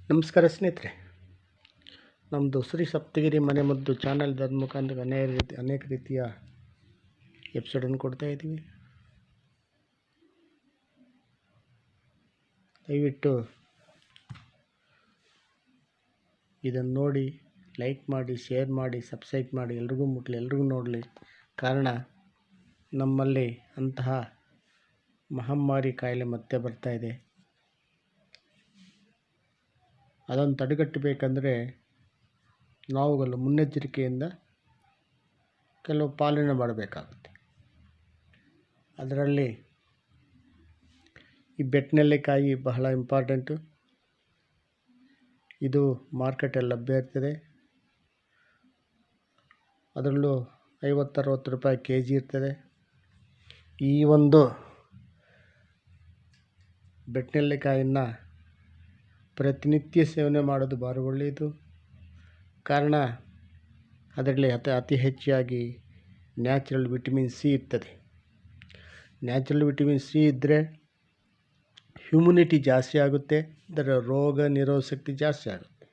ನಮಸ್ಕಾರ ಸ್ನೇಹಿತರೆ, ನಮ್ಮದು ಶ್ರೀ ಸಪ್ತಗಿರಿ ಮನೆಮದ್ದು ಚಾನಲ್ದ ಮುಖಾಂತರ ಅನೇಕ ರೀತಿಯ ಎಪಿಸೋಡನ್ನು ಕೊಡ್ತಾ ಇದ್ದೀವಿ. ದಯವಿಟ್ಟು ಇದನ್ನು ನೋಡಿ, ಲೈಕ್ ಮಾಡಿ, ಶೇರ್ ಮಾಡಿ, ಸಬ್ಸ್ಕ್ರೈಬ್ ಮಾಡಿ, ಎಲ್ರಿಗೂ ಮುಟ್ಲಿ, ಎಲ್ರಿಗೂ ನೋಡಲಿ. ಕಾರಣ ನಮ್ಮಲ್ಲಿ ಅಂತಹ ಮಹಾಮಾರಿ ಕಾಯಿಲೆ ಮತ್ತೆ ಬರ್ತಾ ಇದೆ. ಅದನ್ನು ತಡೆಗಟ್ಟಬೇಕಂದ್ರೆ ನಾವುಗಳು ಮುನ್ನೆಚ್ಚರಿಕೆಯಿಂದ ಕೆಲವು ಪಾಲನೆ ಮಾಡಬೇಕಾಗುತ್ತೆ. ಅದರಲ್ಲಿ ಈ ಬೆಟ್ಟನೆಲ್ಲಿಕಾಯಿ ಬಹಳ ಇಂಪಾರ್ಟೆಂಟು. ಇದು ಮಾರ್ಕೆಟಲ್ಲಿ ಲಭ್ಯ ಇರ್ತದೆ. ಅದರಲ್ಲೂ 50-60 ರೂಪಾಯಿ kg ಇರ್ತದೆ. ಈ ಒಂದು ಬೆಟ್ಟನೆಲ್ಲಿಕಾಯಿನ ಪ್ರತಿನಿತ್ಯ ಸೇವನೆ ಮಾಡೋದು ಭಾಳ ಒಳ್ಳೆಯದು. ಕಾರಣ ಅದರಲ್ಲಿ ಅತಿ ಹೆಚ್ಚಾಗಿ ನ್ಯಾಚುರಲ್ ವಿಟಮಿನ್ ಸಿ ಇರ್ತದೆ. ನ್ಯಾಚುರಲ್ ವಿಟಮಿನ್ ಸಿ ಇದ್ದರೆ ಹ್ಯುಮಿನಿಟಿ ಜಾಸ್ತಿ ಆಗುತ್ತೆ. ಅದರ ರೋಗ ನಿರೋಧಕ ಶಕ್ತಿ ಜಾಸ್ತಿ ಆಗುತ್ತೆ.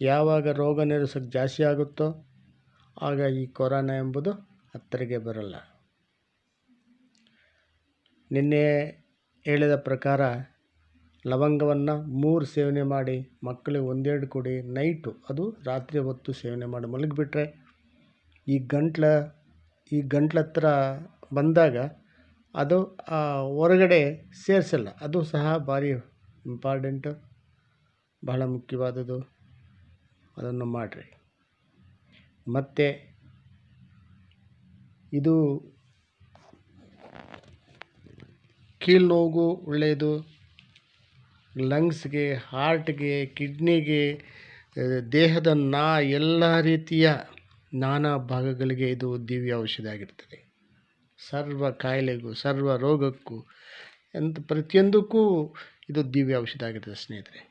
ಯಾವಾಗ ರೋಗ ನಿರೋಧಕ ಶಕ್ತಿ ಜಾಸ್ತಿ ಆಗುತ್ತೋ ಆಗ ಈ ಕೊರೋನಾ ಎಂಬುದು ಹತ್ತಿರಕ್ಕೆ ಬರಲ್ಲ. ನಿನ್ನೆ ಹೇಳಿದ ಪ್ರಕಾರ ಲವಂಗವನ್ನು 3 ಸೇವನೆ ಮಾಡಿ ಮಕ್ಕಳಿಗೆ 1-2 ಕೊಡಿ. ನೈಟು, ಅದು ರಾತ್ರಿ ಹೊತ್ತು ಸೇವನೆ ಮಾಡಿ ಮಲಗಿಬಿಟ್ರೆ ಈ ಗಂಟ್ಲ ಹತ್ರ ಬಂದಾಗ ಅದು ಹೊರಗಡೆ ಸೇರಿಸಲ್ಲ. ಅದು ಸಹ ಭಾರಿ ಇಂಪಾರ್ಟೆಂಟು, ಬಹಳ ಮುಖ್ಯವಾದದ್ದು. ಅದನ್ನು ಮಾಡಿರಿ. ಮತ್ತು ಇದು ಕೀಲು ನೋವಿಗೂ ಒಳ್ಳೆಯದು. ಲಂಗ್ಸ್ಗೆ, ಹಾರ್ಟ್ಗೆ, ಕಿಡ್ನಿಗೆ, ದೇಹದ ಎಲ್ಲ ರೀತಿಯ ನಾನಾ ಭಾಗಗಳಿಗೆ ಇದು ದಿವ್ಯ ಔಷಧಿ ಆಗಿರ್ತದೆ. ಸರ್ವ ಕಾಯಿಲೆಗೂ, ಸರ್ವ ರೋಗಕ್ಕೂ, ಪ್ರತಿಯೊಂದಕ್ಕೂ ಇದು ದಿವ್ಯ ಔಷಧಿ ಆಗಿರ್ತದೆ ಸ್ನೇಹಿತರೆ.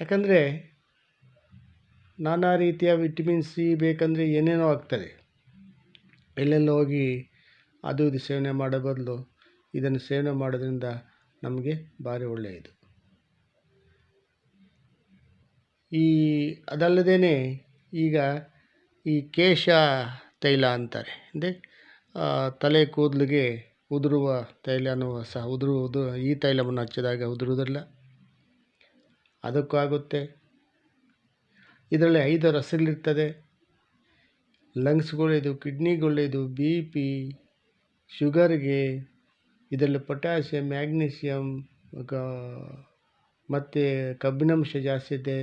ಯಾಕಂದರೆ ನಾನಾ ರೀತಿಯ ವಿಟಮಿನ್ ಸಿ ಬೇಕಂದರೆ ಏನೇನೋ ಆಗ್ತದೆ. ಎಲ್ಲೆಲ್ಲ ಹೋಗಿ ಅದು ಇದು ಸೇವನೆ ಮಾಡೋ ಬದಲು ಇದನ್ನು ಸೇವನೆ ಮಾಡೋದ್ರಿಂದ ನಮಗೆ ಭಾರಿ ಒಳ್ಳೆಯದು. ಅದಲ್ಲದೇ ಈಗ ಈ ಕೇಶ ತೈಲ ಅಂತಾರೆ, ಅಂದರೆ ತಲೆ ಕೂದಲಿಗೆ ಉದುರುವ ತೈಲನೂ ಸಹ ಈ ತೈಲವನ್ನು ಹಚ್ಚಿದಾಗ ಉದುರುವುದಿಲ್ಲ, ಅದಕ್ಕೂ ಆಗುತ್ತೆ. ಇದರಲ್ಲಿ 5 ರಸಗಳಿರ್ತದೆ. ಲಂಗ್ಸ್ಗೊಳ್ಳೆಯದು, ಕಿಡ್ನಿಗೊಳ್ಳೆಯದು, BP, ಶುಗರ್ಗೆ. ಇದರಲ್ಲಿ ಪೊಟ್ಯಾಷಿಯಂ, ಮ್ಯಾಗ್ನೀಷಿಯಮ್ ಮತ್ತು ಕಬ್ಬಿಣಾಂಶ ಜಾಸ್ತಿ ಇದೆ.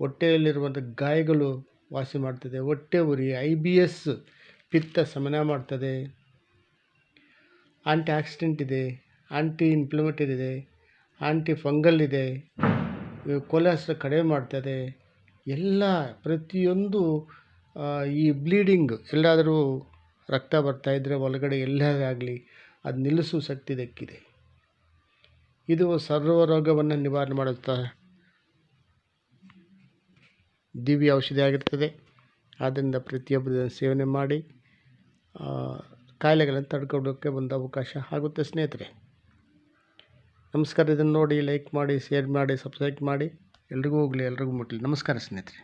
ಹೊಟ್ಟೆಯಲ್ಲಿರುವಂಥ ಗಾಯಗಳು ವಾಸಿ ಮಾಡ್ತದೆ. ಹೊಟ್ಟೆ ಉರಿ, IBS, ಪಿತ್ತ ಶಮನ ಮಾಡ್ತದೆ. ಆಂಟಿ ಆಕ್ಸಿಡೆಂಟ್ ಇದೆ, ಆಂಟಿ ಇನ್ಫ್ಲಮೇಟರಿ ಇದೆ, ಆಂಟಿ ಫಂಗಲ್ ಇದೆ, ಕೊಲೆಸ್ಟ್ರಾಲ್ ಕಡಿಮೆ ಮಾಡ್ತದೆ. ಪ್ರತಿಯೊಂದು ಈ ಬ್ಲೀಡಿಂಗ್, ಎಲ್ಲಾದರೂ ರಕ್ತ ಬರ್ತಾಯಿದ್ರೆ ಒಳಗಡೆ ಎಲ್ಲೇ ಆಗಲಿ ಅದು ನಿಲ್ಲಿಸುವ ಶಕ್ತಿ ಇದಕ್ಕಿದೆ. ಇದು ಸರ್ವ ರೋಗವನ್ನು ನಿವಾರಣೆ ಮಾಡುತ್ತಾ ದಿವ್ಯ ಔಷಧಿ ಆಗಿರ್ತದೆ. ಆದ್ದರಿಂದ ಪ್ರತಿಯೊಬ್ಬರು ಸೇವನೆ ಮಾಡಿ ಕಾಯಿಲೆಗಳನ್ನು ತಡ್ಕೊಳ್ಳೋಕ್ಕೆ ಒಂದು ಅವಕಾಶ ಆಗುತ್ತೆ ಸ್ನೇಹಿತರೆ. ನಮಸ್ಕಾರ. ಇದನ್ನು ನೋಡಿ, ಲೈಕ್ ಮಾಡಿ, ಶೇರ್ ಮಾಡಿ, ಸಬ್ಸ್ಕ್ರೈಬ್ ಮಾಡಿ. ಎಲ್ರಿಗೂ ಹೋಗಲಿ, ಎಲ್ರಿಗೂ ಮುಟ್ಟಲಿ. ನಮಸ್ಕಾರ ಸ್ನೇಹಿತರೆ.